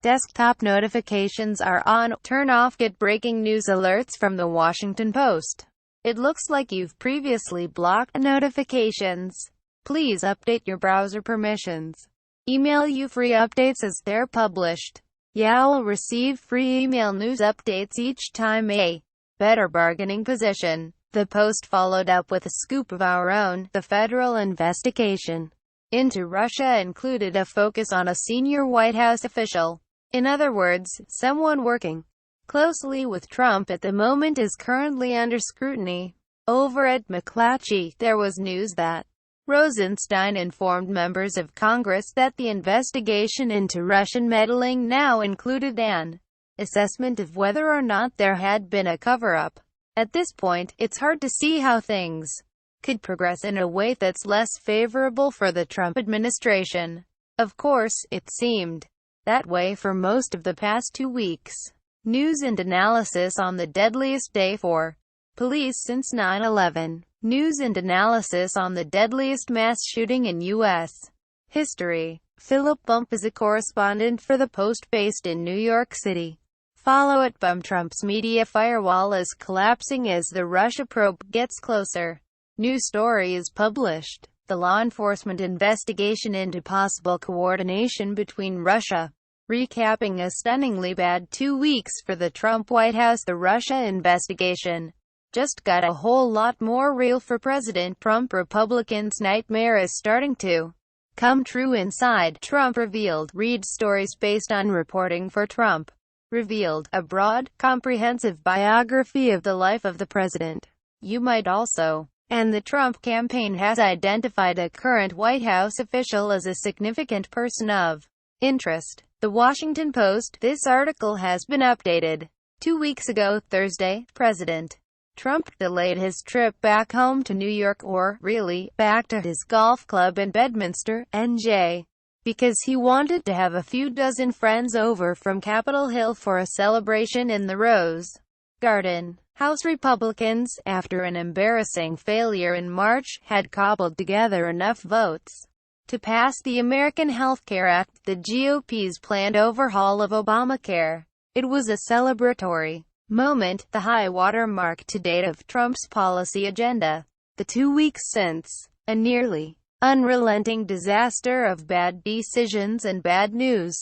Desktop notifications are on. Turn off Get breaking news alerts from The Washington Post. It looks like you've previously blocked notifications. Please update your browser permissions. Email you free updates as they're published. You'll receive free email news updates each time. A better bargaining position. The Post followed up with a scoop of our own. The federal investigation into Russia included a focus on a senior White House official. In other words, someone working closely with Trump at the moment is currently under scrutiny. Over at McClatchy, there was news that Rosenstein informed members of Congress that the investigation into Russian meddling now included an assessment of whether or not there had been a cover-up. At this point, it's hard to see how things could progress in a way that's less favorable for the Trump administration. Of course, it seemed that way for most of the past 2 weeks. News and analysis on the deadliest day for police since 9/11. News and analysis on the deadliest mass shooting in U.S. history. Philip Bump is a correspondent for The Post based in New York City. Follow at Bump. Trump's media firewall is collapsing as the Russia probe gets closer. New story is published. The law enforcement investigation into possible coordination between Russia. Recapping a stunningly bad 2 weeks for the Trump White House. The Russia investigation just got a whole lot more real for President Trump. Republicans' nightmare is starting to come true inside. Trump revealed. Read stories based on reporting for Trump. Revealed. A broad, comprehensive biography of the life of the president. You might also. And the Trump campaign has identified a current White House official as a significant person of interest. The Washington Post. This article has been updated 2 weeks ago, Thursday. President Trump delayed his trip back home to New York, or, really, back to his golf club in Bedminster, NJ, because he wanted to have a few dozen friends over from Capitol Hill for a celebration in the Rose Garden. House Republicans, after an embarrassing failure in March, had cobbled together enough votes to pass the American Health Care Act, the GOP's planned overhaul of Obamacare. It was a celebratory moment, the high-water mark to date of Trump's policy agenda. The 2 weeks since, a nearly unrelenting disaster of bad decisions and bad news.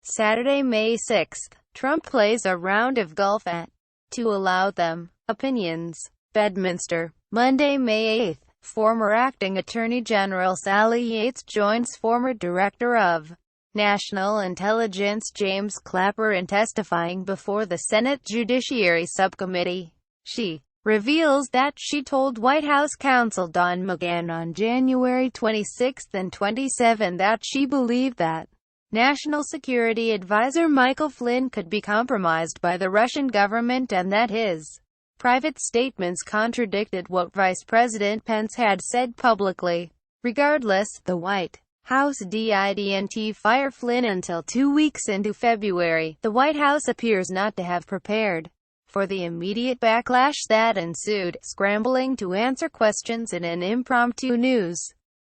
Saturday, May 6, Trump plays a round of golf at to allow them. Opinions. Bedminster. Monday, May 8. Former Acting Attorney General Sally Yates joins former Director of National Intelligence James Clapper in testifying before the Senate Judiciary Subcommittee. She reveals that she told White House counsel Don McGahn on January 26 and 27 that she believed that National Security Advisor Michael Flynn could be compromised by the Russian government and that his private statements contradicted what Vice President Pence had said publicly. Regardless, the White House didn't fire Flynn until 2 weeks into February. The White House appears not to have prepared for the immediate backlash that ensued, scrambling to answer questions in an impromptu news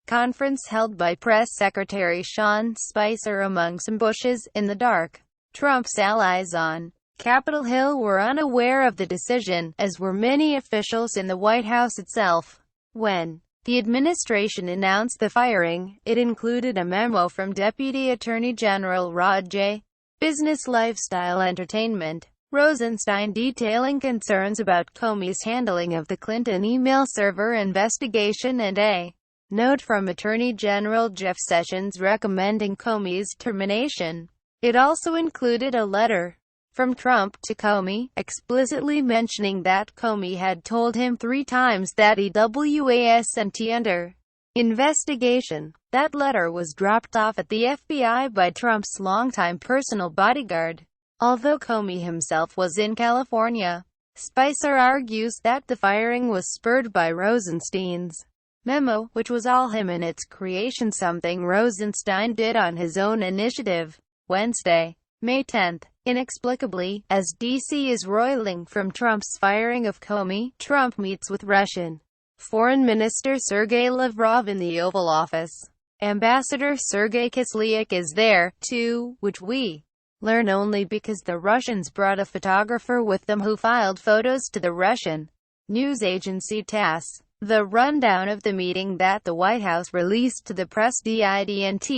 conference held by Press Secretary Sean Spicer among some bushes in the dark. Trump's allies on Capitol Hill were unaware of the decision, as were many officials in the White House itself. When the administration announced the firing, it included a memo from Deputy Attorney General Rod J. Business Lifestyle Entertainment Rosenstein detailing concerns about Comey's handling of the Clinton email server investigation and a note from Attorney General Jeff Sessions recommending Comey's termination. It also included a letter from Trump to Comey, explicitly mentioning that Comey had told him 3 times that he wasn't under investigation. That letter was dropped off at the FBI by Trump's longtime personal bodyguard, although Comey himself was in California. Spicer argues that the firing was spurred by Rosenstein's memo, which was all him in its creation, something Rosenstein did on his own initiative. Wednesday, May 10. Inexplicably, as D.C. is roiling from Trump's firing of Comey, Trump meets with Russian Foreign Minister Sergei Lavrov in the Oval Office. Ambassador Sergei Kislyak is there, too, which we Learn only because the Russians brought a photographer with them who filed photos to the Russian news agency TASS. The rundown of the meeting that the White House released to the press. Didn't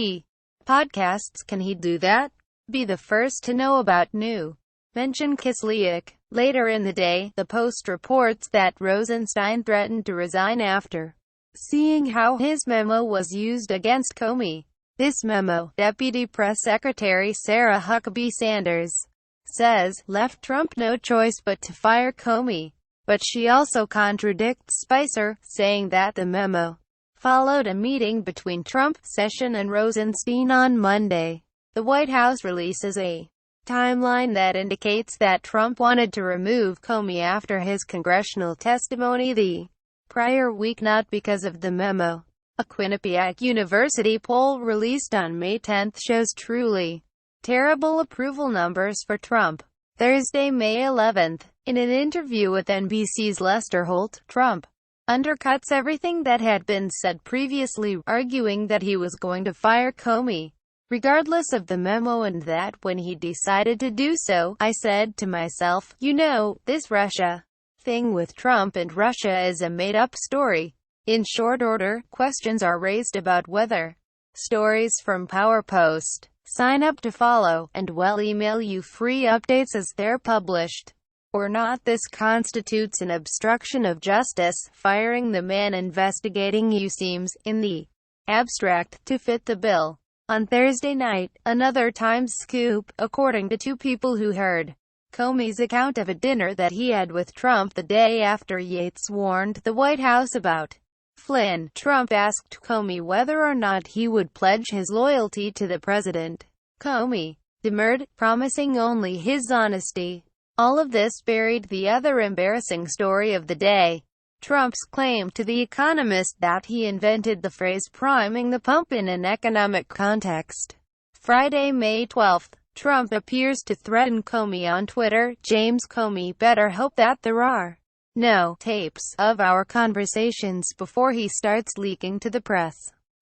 podcasts Can He Do That? Be the first to know about new mention Kislyak. Later in the day, the Post reports that Rosenstein threatened to resign after seeing how his memo was used against Comey. This memo, Deputy Press Secretary Sarah Huckabee Sanders says, left Trump no choice but to fire Comey. But she also contradicts Spicer, saying that the memo followed a meeting between Trump, Sessions and Rosenstein on Monday. The White House releases a timeline that indicates that Trump wanted to remove Comey after his congressional testimony the prior week, not because of the memo. A Quinnipiac University poll released on May 10 shows truly terrible approval numbers for Trump. Thursday, May 11. In an interview with NBC's Lester Holt, Trump undercuts everything that had been said previously, arguing that he was going to fire Comey regardless of the memo, and that when he decided to do so, I said to myself, you know, this Russia thing with Trump and Russia is a made-up story. In short order, questions are raised about whether stories from PowerPost. Sign up to follow, and we'll email you free updates as they're published. Or not. This constitutes an obstruction of justice. Firing the man investigating you seems, in the abstract, to fit the bill. On Thursday night, another Times scoop, according to two people who heard Comey's account of a dinner that he had with Trump the day after Yates warned the White House about Flynn. Trump asked Comey whether or not he would pledge his loyalty to the president. Comey demurred, promising only his honesty. All of this buried the other embarrassing story of the day: Trump's claim to The Economist that he invented the phrase priming the pump in an economic context. Friday, May 12. Trump appears to threaten Comey on Twitter. James Comey better hope that there are no tapes of our conversations before he starts leaking to the press.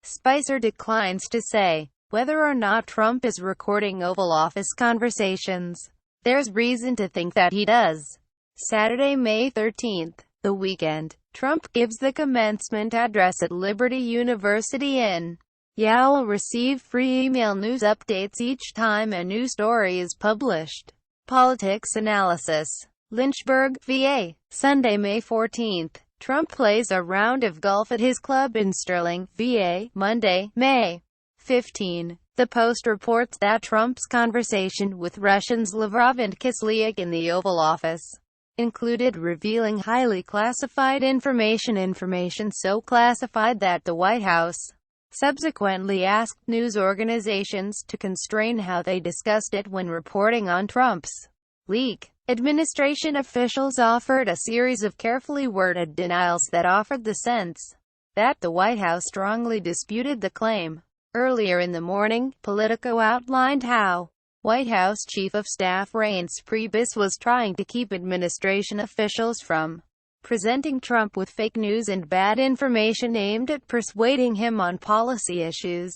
Spicer declines to say whether or not Trump is recording Oval Office conversations. There's reason to think that he does. Saturday, May 13. The weekend. Trump gives the commencement address at Liberty University in You'll receive free email news updates each time a new story is published. Politics Analysis. Lynchburg, VA. Sunday, May 14. Trump plays a round of golf at his club in Sterling, VA. Monday, May 15. The Post reports that Trump's conversation with Russians Lavrov and Kislyak in the Oval Office included revealing highly classified information so classified that the White House subsequently asked news organizations to constrain how they discussed it when reporting on Trump's leak. Administration officials offered a series of carefully worded denials that offered the sense that the White House strongly disputed the claim. Earlier in the morning, Politico outlined how White House Chief of Staff Reince Priebus was trying to keep administration officials from presenting Trump with fake news and bad information aimed at persuading him on policy issues.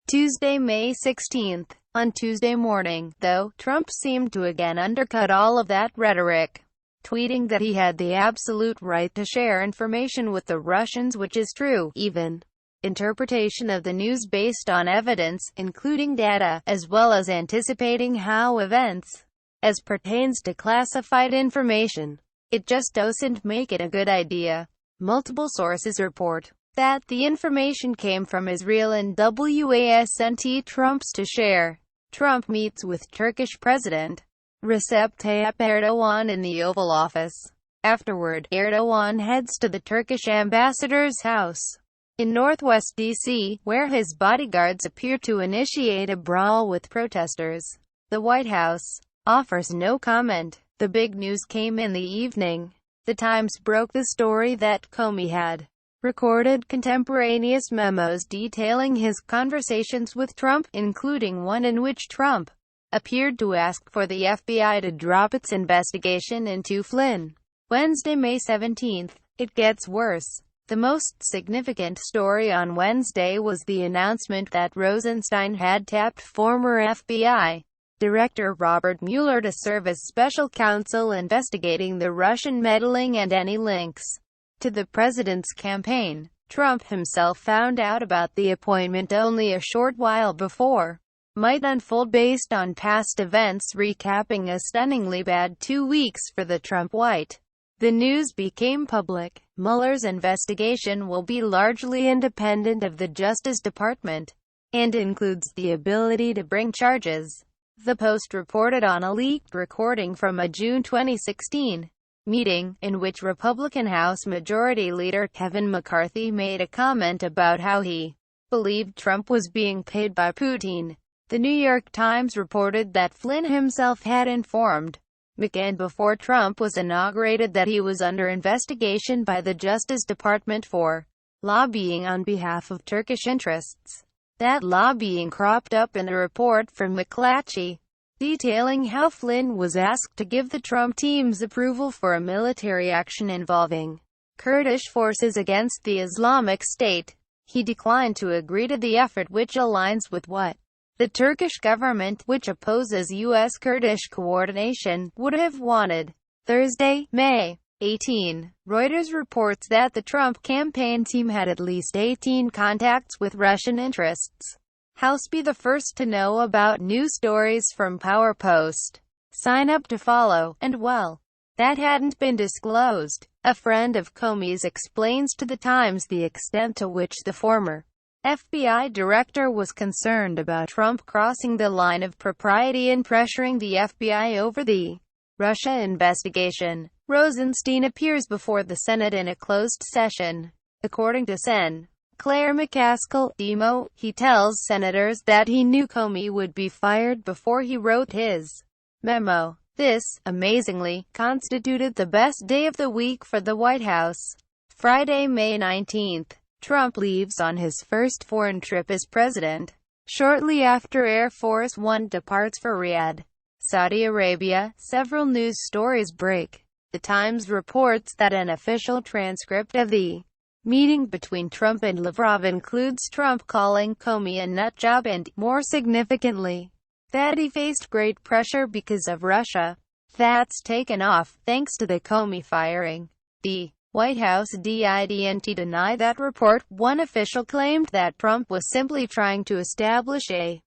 Tuesday, May 16. On Tuesday morning, though, Trump seemed to again undercut all of that rhetoric, tweeting that he had the absolute right to share information with the Russians, which is true, even interpretation of the news based on evidence, including data, as well as anticipating how events, as pertains to classified information. It just doesn't make it a good idea. Multiple sources report that the information came from Israel and wasn't Trump's to share. Trump meets with Turkish President Recep Tayyip Erdogan in the Oval Office. Afterward, Erdogan heads to the Turkish ambassador's house in Northwest D.C., where his bodyguards appear to initiate a brawl with protesters. The White House offers no comment. The big news came in the evening. The Times broke the story that Comey had recorded contemporaneous memos detailing his conversations with Trump, including one in which Trump appeared to ask for the FBI to drop its investigation into Flynn. Wednesday, May 17. It gets worse. The most significant story on Wednesday was the announcement that Rosenstein had tapped former FBI Director Robert Mueller to serve as special counsel investigating the Russian meddling and any links to the president's campaign. Trump himself found out about the appointment only a short while before might unfold based on past events, recapping a stunningly bad 2 weeks for the Trump White. The news became public. Mueller's investigation will be largely independent of the Justice Department and includes the ability to bring charges. The Post reported on a leaked recording from a June 2016 meeting, in which Republican House Majority Leader Kevin McCarthy made a comment about how he believed Trump was being paid by Putin. The New York Times reported that Flynn himself had informed McCain before Trump was inaugurated that he was under investigation by the Justice Department for lobbying on behalf of Turkish interests. That lobbying cropped up in a report from McClatchy, detailing how Flynn was asked to give the Trump team's approval for a military action involving Kurdish forces against the Islamic State. He declined to agree to the effort, which aligns with what the Turkish government, which opposes U.S. Kurdish coordination, would have wanted. Thursday, May 18. Reuters reports that the Trump campaign team had at least 18 contacts with Russian interests. House be the first to know about news stories from PowerPost. Sign up to follow, and well, that hadn't been disclosed. A friend of Comey's explains to The Times the extent to which the former FBI director was concerned about Trump crossing the line of propriety and pressuring the FBI over the Russia investigation. Rosenstein appears before the Senate in a closed session. According to Sen. Claire McCaskill, Demo, he tells senators that he knew Comey would be fired before he wrote his memo. This, amazingly, constituted the best day of the week for the White House. Friday, May 19. Trump leaves on his first foreign trip as president. Shortly after Air Force One departs for Riyadh, Saudi Arabia, several news stories break. The Times reports that an official transcript of the meeting between Trump and Lavrov includes Trump calling Comey a nutjob and, more significantly, that he faced great pressure because of Russia. That's taken off, thanks to the Comey firing. The White House didn't deny that report. One official claimed that Trump was simply trying to establish a